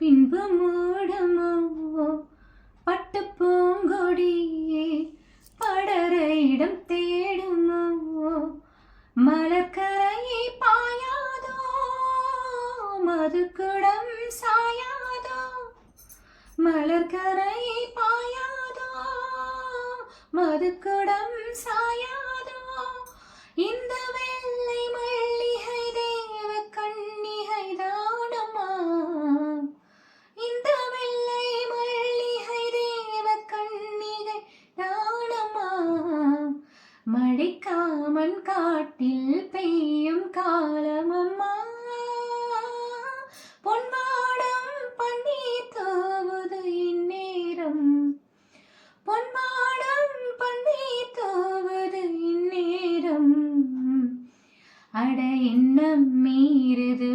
பின்பு மூடுமோ பட்டு பூங்கொடியே படர இடம் தேடுமோ மலர்கரையை பாயாதோ மதுக்குடம் சாயாதோ மலர்கரையை பாயாதோ மதுக்குடம் சாயாதோ இந்த வெள்ளை மல்லிகை தேவ கன்னிகை தானம்மா இந்த வெள்ளை மல்லிகை தேவ கன்னிகை தானம்மா மழைக்காமன் காட்டில் பெய்யும் காலமம்மா பொன்மாடம் பன்னீர் தோவுது இந்நேரம் பொன்மாடம் பன்னீர் தோவுது இந்நேரம் அட எண்ணம் மீறுது